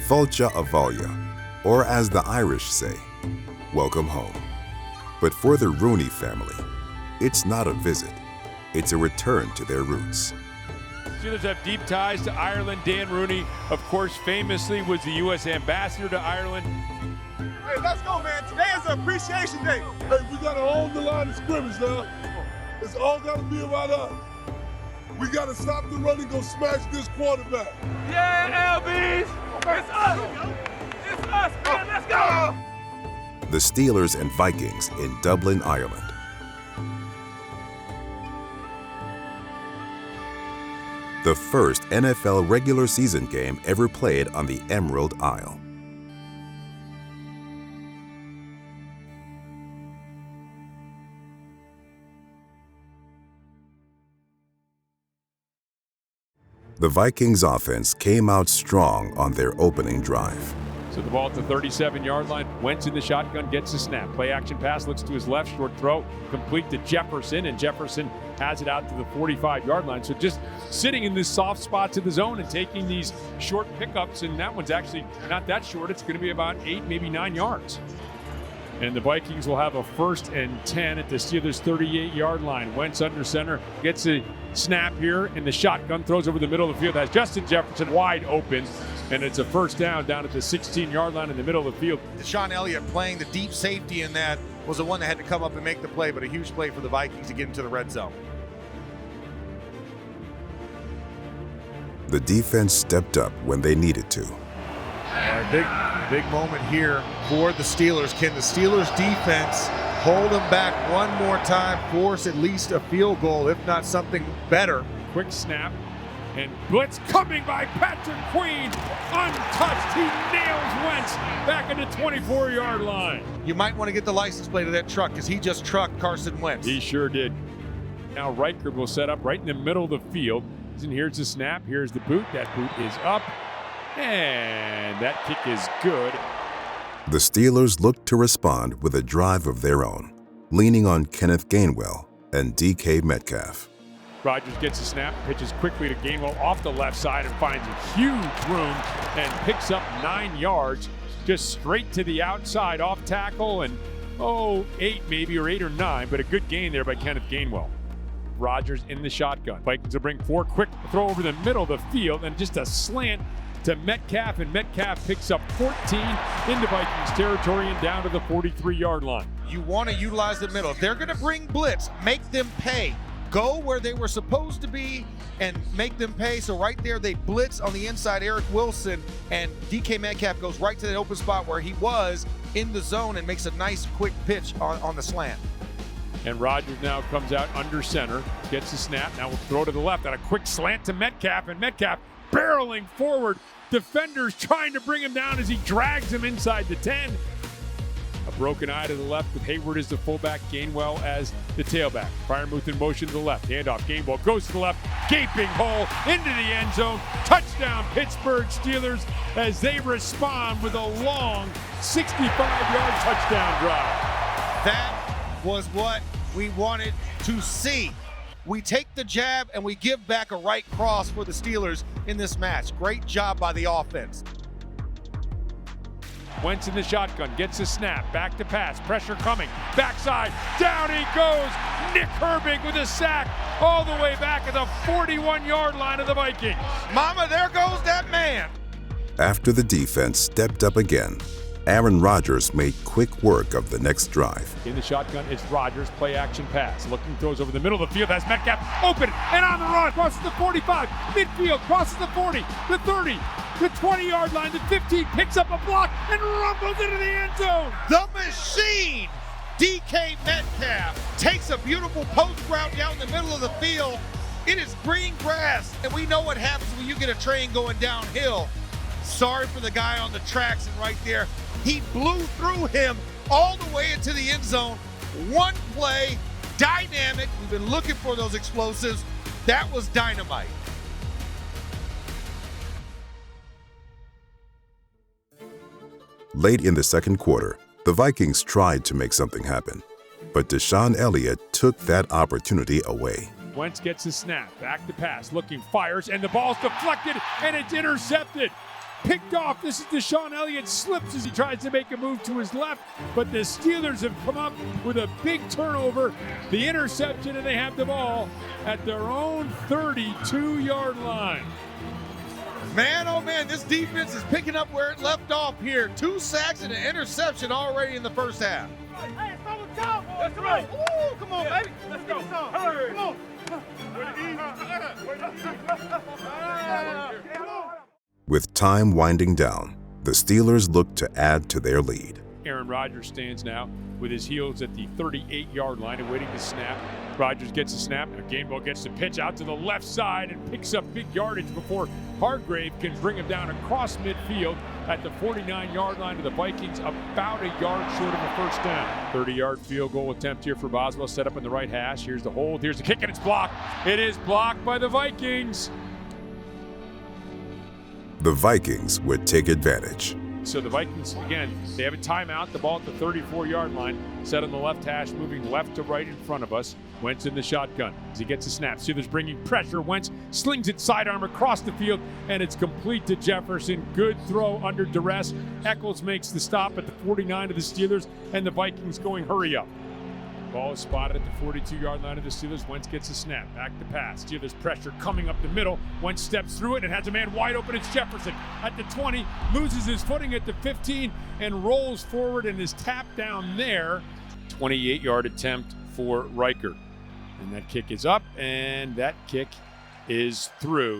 Volcha Avalia, or as the Irish say, welcome home. But for the Rooney family, it's not a visit, it's a return to their roots. Steelers have deep ties to Ireland. Dan Rooney, of course, famously was the U.S. ambassador to Ireland. Hey, let's go, man. Today is an appreciation day. Hey, we got to hold the line of scrimmage now. It's all got to be about us. We got to stop the run and go smash this quarterback. Yeah, LBs. It's us. It's us, man. Let's go. The Steelers and Vikings in Dublin, Ireland. The first NFL regular season game ever played on the Emerald Isle. The Vikings offense came out strong on their opening drive. So the ball at the 37-yard line. Wentz in the shotgun, gets the snap. Play action pass, looks to his left, short throw, complete to Jefferson, and Jefferson has it out to the 45-yard line. So just sitting in this soft spot to the zone and taking these short pickups, and that one's actually not that short. It's going to be about 8, maybe 9 yards. And the Vikings will have a 1st and 10 at the Steelers' 38-yard line. Wentz under center, gets a snap here, and the shotgun throws over the middle of the field. Has Justin Jefferson wide open, and it's a first down at the 16-yard line in the middle of the field. Deshaun Elliott playing the deep safety in that was the one that had to come up and make the play, but a huge play for the Vikings to get into the red zone. The defense stepped up when they needed to. All right, big moment here for the Steelers. Can the Steelers defense hold them back one more time, force at least a field goal, if not something better? Quick snap, and blitz coming by Patrick Queen. Untouched, he nails Wentz back at the 24-yard line. You might want to get the license plate of that truck because he just trucked Carson Wentz. He sure did. Now Riker will set up right in the middle of the field. And here's the snap, here's the boot. That boot is up, and that kick is good. The Steelers looked to respond with a drive of their own, leaning on Kenneth Gainwell and DK Metcalf. Rodgers gets the snap, pitches quickly to Gainwell off the left side and finds a huge room and picks up 9 yards, just straight to the outside off tackle, and 8 maybe, or 8 or 9, but a good gain there by Kenneth Gainwell. Rodgers in the shotgun. Vikings will bring 4, quick throw over the middle of the field, and just a slant to Metcalf, and Metcalf picks up 14 into Vikings territory and down to the 43-yard line. You want to utilize the middle. If they're going to bring blitz, make them pay. Go where they were supposed to be and make them pay. So right there, they blitz on the inside, Eric Wilson, and DK Metcalf goes right to the open spot where he was in the zone and makes a nice quick pitch on the slant. And Rodgers now comes out under center, gets the snap, now will throw to the left on a quick slant to Metcalf, and Metcalf barreling forward. Defenders trying to bring him down as he drags him inside the 10. A broken eye to the left with Hayward as the fullback, Gainwell as the tailback. Freiermuth in motion to the left, handoff, Gainwell goes to the left, gaping hole into the end zone. Touchdown Pittsburgh Steelers as they respond with a long 65-yard touchdown drive. That was what we wanted to see. We take the jab and we give back a right cross for the Steelers in this match. Great job by the offense. Wentz in the shotgun, gets a snap, back to pass, pressure coming, backside, down he goes. Nick Herbig with a sack all the way back at the 41-yard line of the Vikings. Mama, there goes that man. After the defense stepped up again, Aaron Rodgers made quick work of the next drive. In the shotgun, it's Rodgers, play action pass. Looking, throws over the middle of the field, has Metcalf open and on the run, crosses the 45, midfield, crosses the 40, the 30, the 20-yard line, the 15, picks up a block and rumbles into the end zone. The machine, DK Metcalf, takes a beautiful post route down the middle of the field. It is green grass, and we know what happens when you get a train going downhill. Sorry for the guy on the tracks, and right there, he blew through him all the way into the end zone. One play, dynamic. We've been looking for those explosives. That was dynamite. Late in the second quarter, the Vikings tried to make something happen, but Deshaun Elliott took that opportunity away. Wentz gets the snap, back to pass, looking, fires, and the ball's deflected, and it's intercepted. picked off. This is Deshaun Elliott, slips as he tries to make a move to his left, but the Steelers have come up with a big turnover, the interception, and they have the ball at their own 32-yard line. Man, oh man, this defense is picking up where it left off here. 2 sacks and an interception already in the first half. Hey, it's over the top. That's right. Ooh, come on, baby. Let's go. Hurry. Come on. With time winding down, the Steelers look to add to their lead. Aaron Rodgers stands now with his heels at the 38-yard line and waiting to snap. Rodgers gets a snap, and Gainwell gets the pitch out to the left side and picks up big yardage before Hargrave can bring him down across midfield at the 49-yard line of the Vikings, about a yard short of a first down. 30-yard field goal attempt here for Boswell, set up in the right hash. Here's the hold, here's the kick, and it's blocked. It is blocked by the Vikings. The Vikings would take advantage. So the Vikings, again, they have a timeout. The ball at the 34-yard line, set on the left hash, moving left to right in front of us. Wentz in the shotgun as he gets a snap. Steelers bringing pressure. Wentz slings it sidearm across the field, and it's complete to Jefferson. Good throw under duress. Eccles makes the stop at the 49 of the Steelers, and the Vikings going hurry up. Ball is spotted at the 42-yard line of the Steelers. Wentz gets a snap. Back to pass. Steelers pressure coming up the middle. Wentz steps through it and has a man wide open. It's Jefferson at the 20. Loses his footing at the 15 and rolls forward and is tapped down there. 28-yard attempt for Riker. And that kick is up, and that kick is through.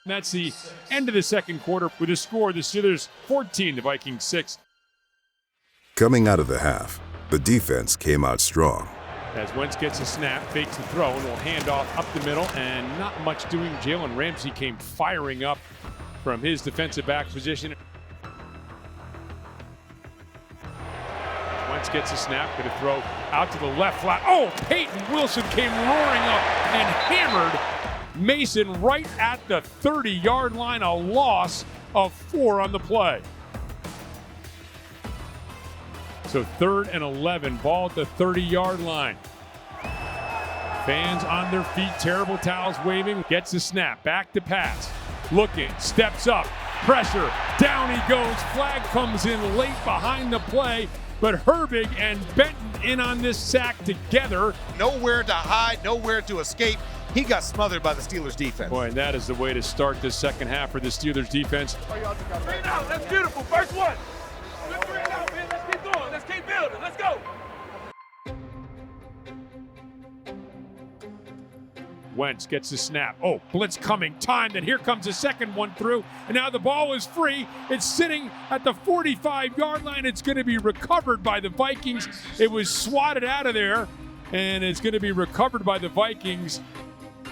And that's the end of the second quarter with a score. The Steelers 14, the Vikings 6. Coming out of the half, the defense came out strong. As Wentz gets a snap, fakes the throw, and will hand off up the middle, and not much doing. Jalen Ramsey came firing up from his defensive back position. Wentz gets a snap, going to throw out to the left flat. Oh, Peyton Wilson came roaring up and hammered Mason right at the 30-yard line, a loss of 4 on the play. So 3rd and 11, ball at the 30-yard line. Fans on their feet, terrible towels waving, gets a snap, back to pass. Looking, steps up, pressure, down he goes. Flag comes in late behind the play, but Herbig and Benton in on this sack together. Nowhere to hide, nowhere to escape. He got smothered by the Steelers defense. Boy, and that is the way to start this second half for the Steelers defense. 3 out, that's beautiful. First one. Good 3 out, man. Let's keep going. Let's keep building. Let's go. Wentz gets the snap. Oh, blitz coming. Time. Then here comes the second one through. And now the ball is free. It's sitting at the 45-yard line. It's going to be recovered by the Vikings. It was swatted out of there, and it's going to be recovered by the Vikings.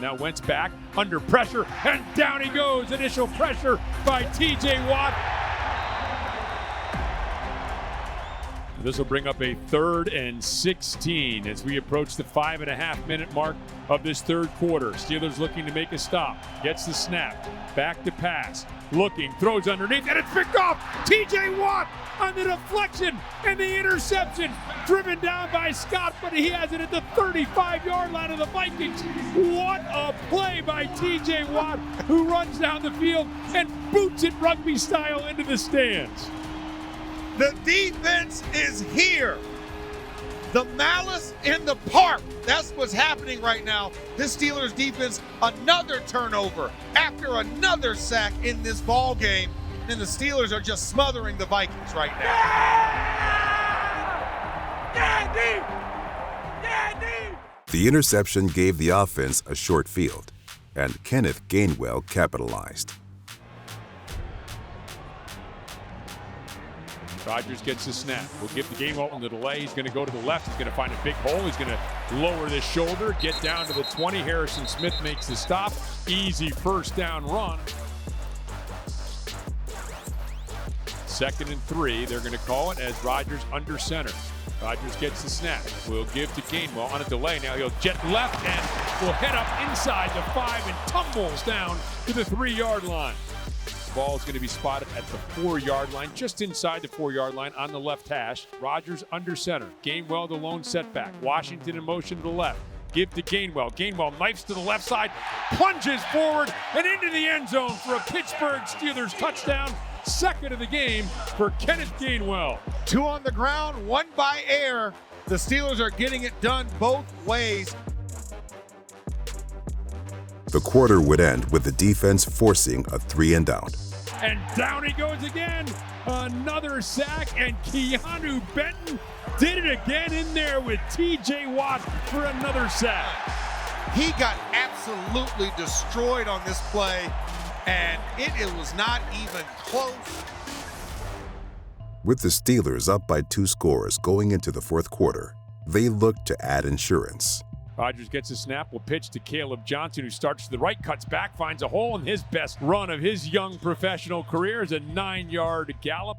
Now Wentz back under pressure, and down he goes. Initial pressure by T.J. Watt. This will bring up a 3rd and 16 as we approach the 5.5-minute mark of this third quarter. Steelers looking to make a stop. Gets the snap. Back to pass. Looking. Throws underneath. And it's picked off. T.J. Watt on the deflection and the interception. Driven down by Scott, but he has it at the 35-yard line of the Vikings. What a play by T.J. Watt, who runs down the field and boots it rugby style into the stands. The defense is here. The malice in the park. That's what's happening right now. This Steelers defense, another turnover after another sack in this ball game. And the Steelers are just smothering the Vikings right now. Yeah, D! Yeah, D! The interception gave the offense a short field, and Kenneth Gainwell capitalized. Rodgers gets the snap. We'll give the game on the delay. He's going to go to the left. He's going to find a big hole. He's going to lower the shoulder, get down to the 20. Harrison Smith makes the stop. Easy first down run. 2nd and 3. They're going to call it as Rodgers under center. Rodgers gets the snap. We'll give to Gainwell on a delay. Now he'll jet left and will head up inside the 5 and tumbles down to the 3-yard line. Ball is going to be spotted at the 4-yard line, just inside the 4-yard line on the left hash. Rodgers under center. Gainwell the lone setback. Washington in motion to the left. give to Gainwell. Gainwell knifes to the left side, plunges forward and into the end zone for a Pittsburgh Steelers touchdown. Second of the game for Kenneth Gainwell. 2 on the ground, 1 by air. The Steelers are getting it done both ways. The quarter would end with the defense forcing a 3-and-out. And down he goes again. Another sack, and Keanu Benton did it again in there with TJ Watt for another sack. He got absolutely destroyed on this play, and it was not even close. With the Steelers up by 2 scores going into the fourth quarter, they look to add insurance. Rodgers gets a snap, will pitch to Caleb Johnson, who starts to the right, cuts back, finds a hole, and his best run of his young professional career is a 9-yard gallop.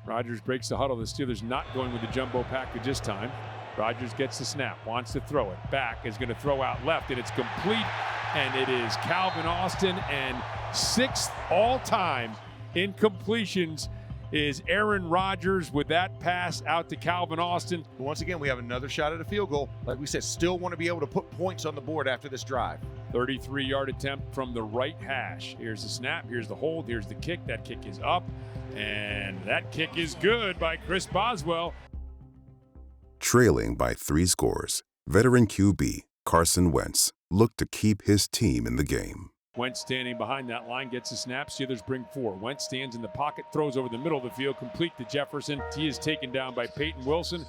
Rodgers breaks the huddle. The Steelers not going with the jumbo package this time. Rodgers gets the snap, wants to throw it. Back is going to throw out left, and it's complete. And it is Calvin Austin, and 6th all-time in completions is Aaron Rodgers with that pass out to Calvin Austin. Once again, we have another shot at a field goal. Like we said, still want to be able to put points on the board after this drive. 33-yard attempt from the right hash. Here's the snap, here's the hold, here's the kick. That kick is up, and that kick is good by Chris Boswell. Trailing by 3 scores, veteran QB Carson Wentz looked to keep his team in the game. Wentz standing behind that line, gets a snap. Steelers bring 4. Wentz stands in the pocket, throws over the middle of the field, complete to Jefferson. He is taken down by Peyton Wilson.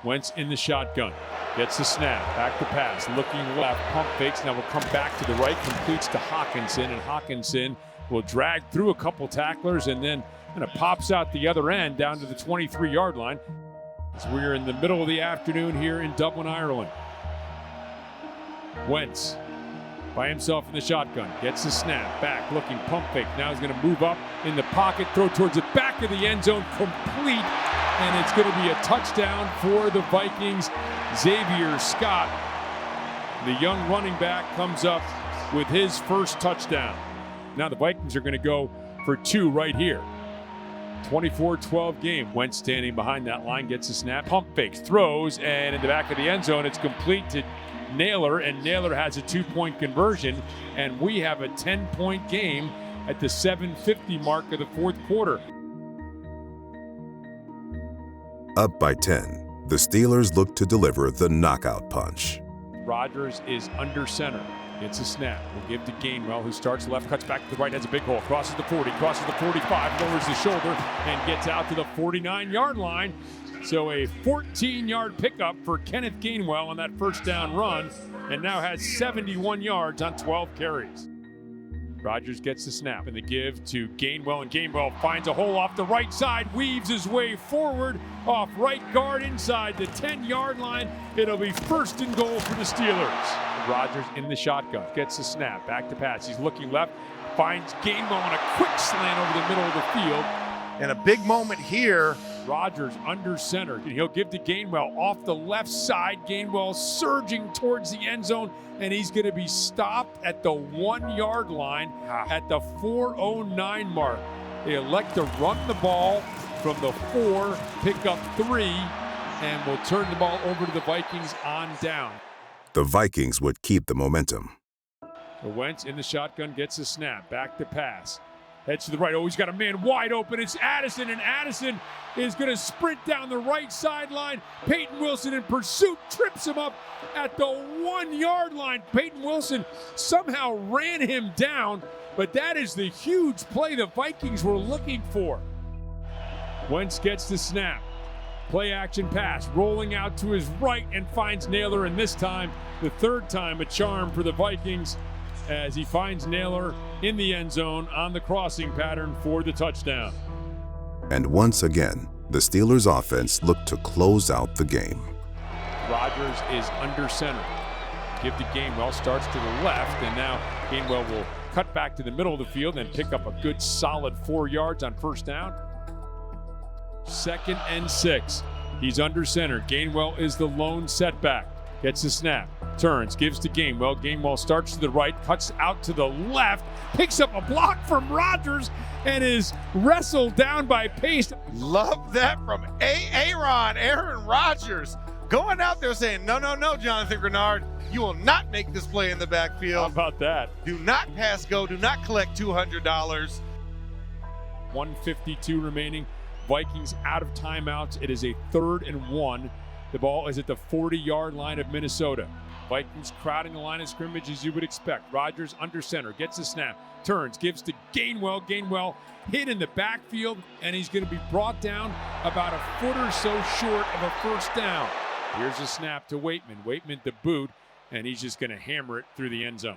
Wentz in the shotgun, gets the snap, back to pass, looking left, pump fakes, now will come back to the right, completes to Hockenson, and Hockenson will drag through a couple tacklers and then kind of pops out the other end down to the 23-yard line. As we're in the middle of the afternoon here in Dublin, Ireland. Wentz by himself in the shotgun, gets the snap, back, looking, pump fake. Now he's going to move up in the pocket, throw towards the back of the end zone, complete, and it's going to be a touchdown for the Vikings. Xavier Scott, the young running back, comes up with his first touchdown. Now the Vikings are going to go for 2 right here. 24-12 game. Wentz standing behind that line, gets a snap, pump fakes, throws, and in the back of the end zone, it's complete to Naylor, and Naylor has a 2-point conversion, and we have a 10-point game at the 7:50 mark of the fourth quarter. Up by 10, the Steelers look to deliver the knockout punch. Rodgers is under center. Gets a snap. We'll give to Gainwell, who starts left, cuts back to the right, has a big hole, crosses the 40, crosses the 45, lowers the shoulder, and gets out to the 49-yard line. So a 14-yard pickup for Kenneth Gainwell on that first down run, and now has 71 yards on 12 carries. Rodgers gets the snap and the give to Gainwell, and Gainwell finds a hole off the right side, weaves his way forward off right guard inside the 10-yard line. It'll be 1st and goal for the Steelers. Rodgers in the shotgun, gets the snap, back to pass. He's looking left, finds Gainwell on a quick slant over the middle of the field. And a big moment here. Rodgers under center. He'll give to Gainwell off the left side. Gainwell surging towards the end zone, and he's going to be stopped at the 1-yard line at the 4:09 mark. They elect to run the ball from the 4, pick up 3, and will turn the ball over to the Vikings on down. The Vikings would keep the momentum. So Wentz in the shotgun, gets a snap, back to pass. Heads to the right. Oh, he's got a man wide open. It's Addison, and Addison is going to sprint down the right sideline. Peyton Wilson in pursuit, trips him up at the 1-yard line. Peyton Wilson somehow ran him down, but that is the huge play the Vikings were looking for. Wentz gets the snap. Play action pass, rolling out to his right and finds Naylor, and this time, the 3rd time a charm for the Vikings, as he finds Naylor in the end zone on the crossing pattern for the touchdown. And once again, the Steelers' offense looked to close out the game. Rodgers is under center. Give to Gainwell, starts to the left, and now Gainwell will cut back to the middle of the field and pick up a good solid 4 yards on first down. 2nd and 6. He's under center. Gainwell is the lone setback. Gets the snap, turns, gives to Gainwell. Gainwell starts to the right, cuts out to the left, picks up a block from Rodgers, and is wrestled down by Pace. Love that from Aaron Rodgers. Going out there saying, no, Jonathan Grenard, you will not make this play in the backfield. How about that? Do not pass go, do not collect $200. 1:52 remaining. Vikings out of timeouts. It is a 3rd and 1. The ball is at the 40-yard line of Minnesota. Vikings crowding the line of scrimmage as you would expect. Rodgers under center, gets the snap, turns, gives to Gainwell. Gainwell hit in the backfield, and he's going to be brought down about a foot or so short of a first down. Here's a snap to Waitman. Waitman to boot, and he's just going to hammer it through the end zone.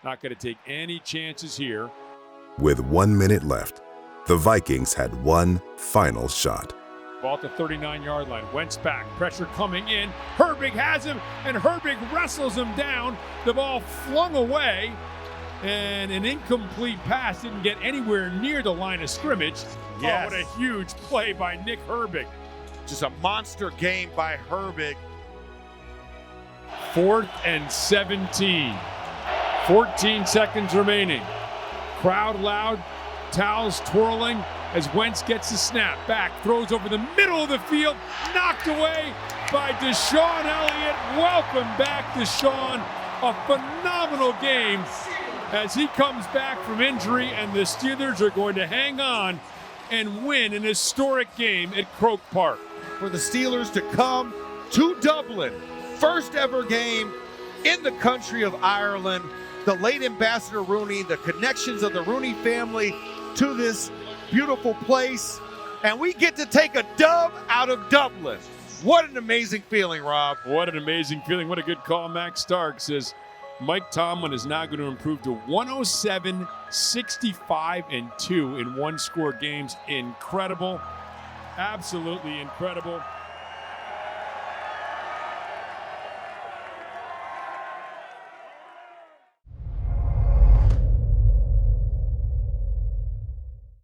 Not going to take any chances here. With 1 minute left, the Vikings had one final shot. Ball at the 39-yard line. Wentz back. Pressure coming in. Herbig has him, and Herbig wrestles him down. The ball flung away, and an incomplete pass didn't get anywhere near the line of scrimmage. Yes. Oh, what a huge play by Nick Herbig. Just a monster game by Herbig. 4th and 17. 14 seconds remaining. Crowd loud. Towels twirling as Wentz gets the snap back, throws over the middle of the field, knocked away by Deshaun Elliott. Welcome back, Deshaun. A phenomenal game as he comes back from injury, and the Steelers are going to hang on and win an historic game at Croke Park. For the Steelers to come to Dublin, first ever game in the country of Ireland. The late Ambassador Rooney, the connections of the Rooney family to this beautiful place, and we get to take a dub out of Dublin. What an amazing feeling, Rob. What an amazing feeling. What a good call. Max Stark says Mike Tomlin is now going to improve to 107, 65, and 2 in one-score games. Incredible. Absolutely incredible.